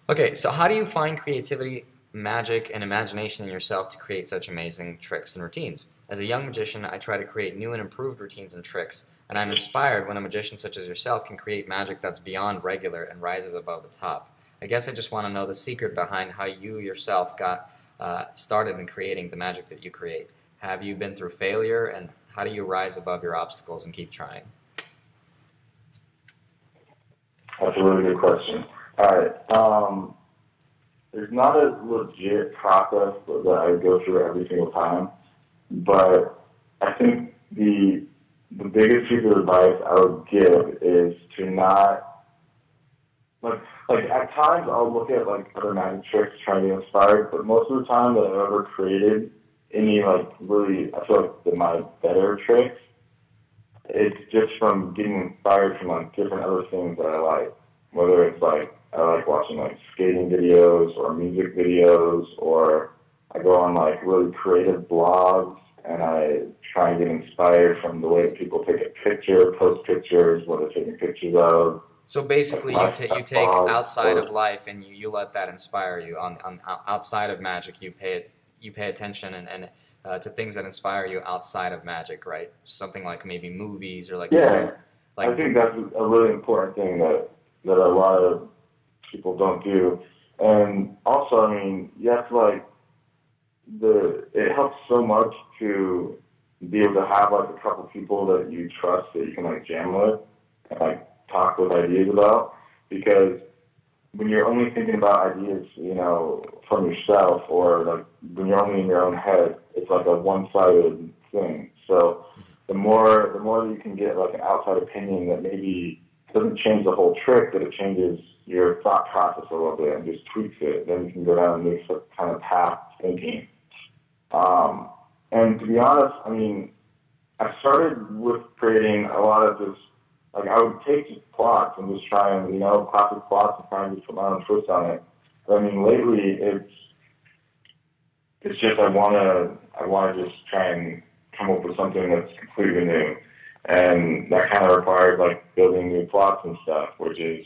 Okay, so how do you find creativity, magic, and imagination in yourself to create such amazing tricks and routines? As a young magician, I try to create new and improved routines and tricks, and I'm inspired when a magician such as yourself can create magic that's beyond regular and rises above the top. I guess I just want to know the secret behind how you yourself got started in creating the magic that you create. Have you been through failure, and how do you rise above your obstacles and keep trying? That's a really good question. All right. There's not a legit process that I go through every single time, but I think the biggest piece of advice I would give is to not like at times I'll look at like other magic tricks trying to get inspired, but most of the time that I've ever created any like really I feel like my better tricks, it's just from getting inspired from like different other things that I like. Whether it's like I like watching like skating videos or music videos, or I go on like really creative blogs and I try and get inspired from the way that people take a picture, post pictures, what they're taking pictures of, So like basically, lifestyle you take blogs. outside of life and you let that inspire you. Outside of magic, you pay attention to things that inspire you outside of magic, right? Something like maybe movies or like you Yeah, said, I like think that's a really important thing that a lot of people don't do. And also, I mean, you have to like it helps so much to be able to have like a couple people that you trust that you can like jam with and like talk with ideas about, because when you're only thinking about ideas, from yourself, or like when you're only in your own head, it's like a one-sided thing. So the more you can get like an outside opinion that maybe doesn't change the whole trick, but it changes your thought process a little bit and just tweaks it, then you can go down a new kind of path thinking. And to be honest, I mean, I started with creating a lot of just, like, I would take just plots and just try and, classic plots and try and just put my own twist on it. But I mean, lately, it's just I wanna just try and come up with something that's completely new. And that kind of requires, like, building new plots and stuff, which is,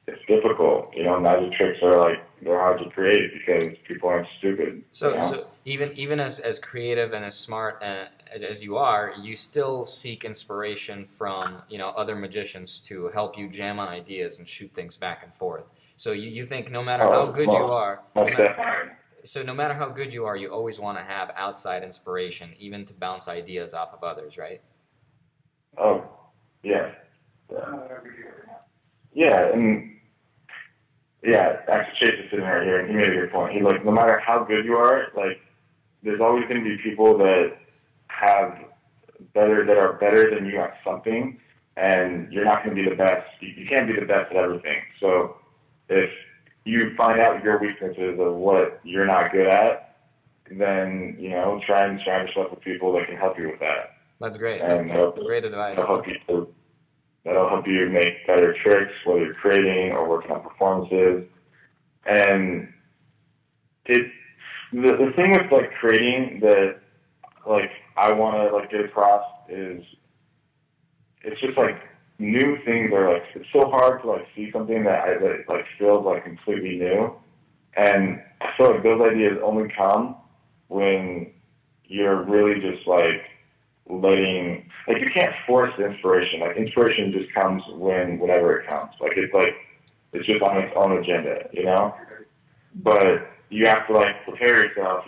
it's difficult. Magic tricks are, like, they're hard to create because people aren't stupid, so even as creative and as smart as you are, you still seek inspiration from other magicians to help you jam on ideas and shoot things back and forth. So you think no matter how Oh, good you are, most definitely. no matter how good you are, you always want to have outside inspiration, even to bounce ideas off of others, right? Oh, yeah. Yeah, yeah, and yeah, actually Chase is sitting right here, and he made a good point. He's like, no matter how good you are, like, there's always going to be people that that are better than you at something, and you're not going to be the best. You can't be the best at everything. So if you find out your weaknesses of what you're not good at, then try and surround yourself with people that can help you with that, That's great. and That's great that'll advice. help you. That'll help you make better tricks, whether you're creating or working on performances. And it the thing with like creating that like I want to like get across is it's just like new things are like it's so hard to like see something that like feels like completely new, and I feel like those ideas only come when you're really just like letting like you can't force inspiration. Like inspiration just comes whenever it comes. It's just on its own agenda. But you have to like prepare yourself,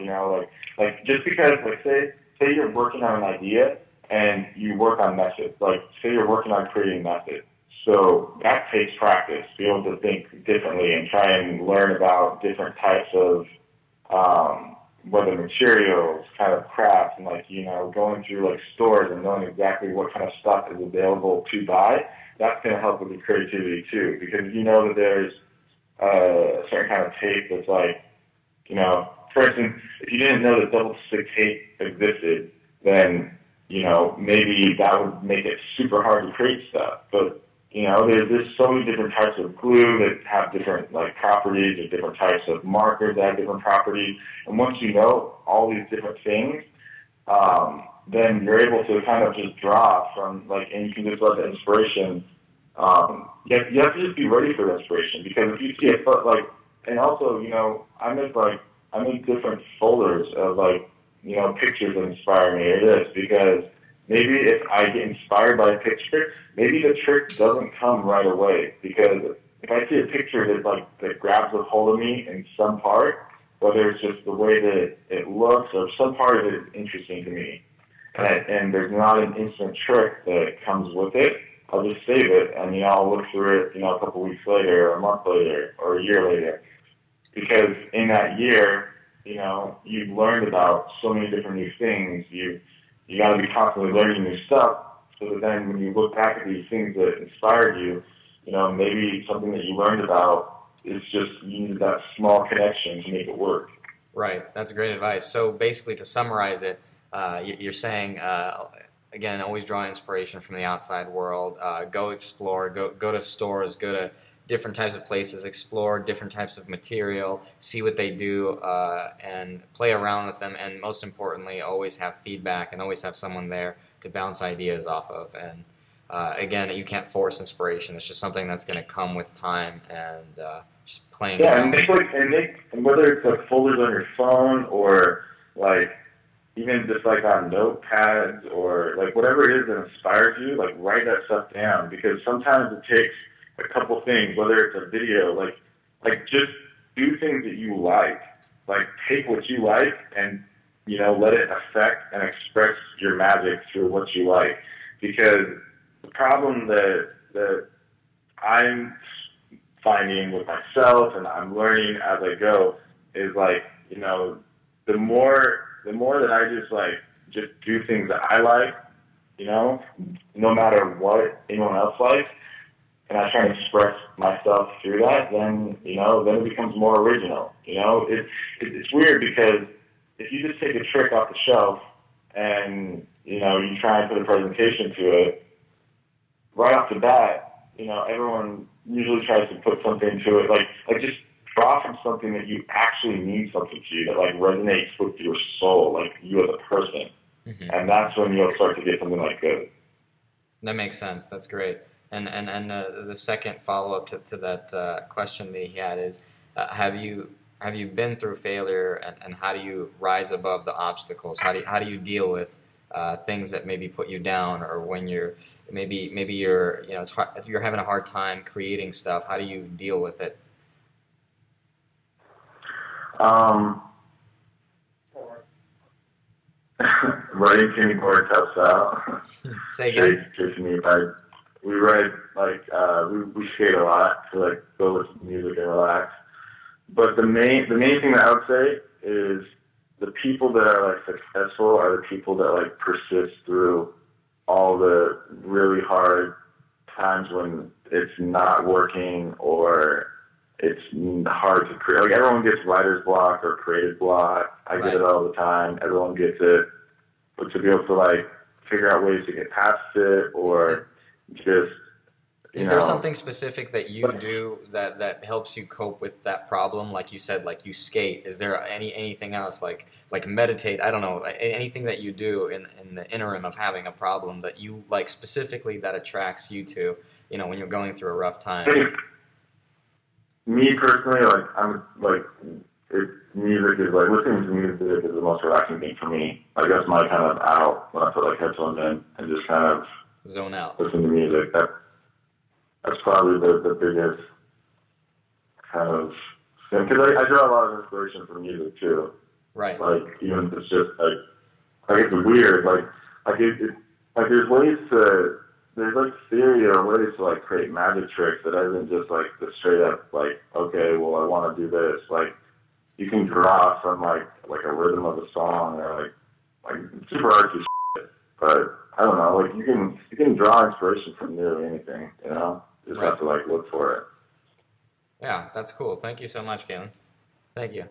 like just because like say you're working on an idea and you work on method. Like say you're working on creating method. So that takes practice, be able to think differently and try and learn about different types of whether materials, kind of crafts, and like, going through like stores and knowing exactly what kind of stuff is available to buy. That's going to help with your creativity too, because you know that there's a certain kind of tape that's like, for instance, if you didn't know that double stick tape existed, then, maybe that would make it super hard to create stuff. But, there's so many different types of glue that have different like properties, or different types of markers that have different properties. And once you know all these different things, then you're able to kind of just draw from like, and you can just let the inspiration. You have to just be ready for the inspiration, because if you see a and also, I make different folders of pictures that inspire me or this, because maybe if I get inspired by a picture, maybe the trick doesn't come right away, because if I see a picture that grabs a hold of me in some part, whether it's just the way that it looks or some part of it is interesting to me, and there's not an instant trick that comes with it, I'll just save it, and I'll look through it, a couple weeks later, or a month later, or a year later, because in that year, you've learned about so many different new things. You got to be constantly learning new stuff, so that then when you look back at these things that inspired you, maybe something that you learned about is just you need that small connection to make it work. Right. That's great advice. So basically, to summarize it, you're saying, again, always draw inspiration from the outside world. Go explore. Go to stores. Go to different types of places. Explore different types of material. See what they do, and play around with them. And most importantly, always have feedback and always have someone there to bounce ideas off of. And again, you can't force inspiration. It's just something that's going to come with time and just playing around. And whether it's folders on your phone or even just on notepads or whatever it is that inspires you, write that stuff down, because sometimes it takes a couple things, whether it's a video, just do things that you like. Take what you like and let it affect and express your magic through what you like, because the problem that I'm finding with myself and I'm learning as I go is the more that I just do things that I like, no matter what anyone else likes, and I try to express myself through that, then it becomes more original. It's weird, because if you just take a trick off the shelf and you try and put a presentation to it, right off the bat, everyone usually tries to put something to it, just draw from something that you actually mean something to you, that resonates with your soul, you as a person. Mm-hmm. And that's when you'll start to get something good. That makes sense. That's great. And the second follow-up to that question that he had is, have you been through failure, and how do you rise above the obstacles? How do you deal with things that maybe put you down, or when you're maybe you're it's hard, you're having a hard time creating stuff? How do you deal with it? Writing keyboard helps out. Say again. We write we skate a lot to go listen to music and relax. But the main thing that I would say is the people that are successful are the people that persist through all the really hard times when it's not working or it's hard to create. Everyone gets writer's block or creative block. I get it all the time. Everyone gets it. But to be able to figure out ways to get past it, or just is there something specific that you do that helps you cope with that problem? Like you said, you skate. Is there anything else like meditate? I don't know, anything that you do in the interim of having a problem that you specifically that attracts you to when you're going through a rough time? Me personally, music is listening to music is the most relaxing thing for me. That's my kind of out when I put headphones in and just kind of zone out, listen to music. That's probably the biggest kind of thing, because I draw a lot of inspiration from music too. Right. Even if it's just it's weird. There's ways to. There's theory or ways to create magic tricks that isn't just the straight up okay, well, I want to do this. You can draw from a rhythm of a song, or super artsy shit. But I don't know, you can draw inspiration from nearly anything, Just have to look for it. Yeah, that's cool. Thank you so much, Calen. Thank you.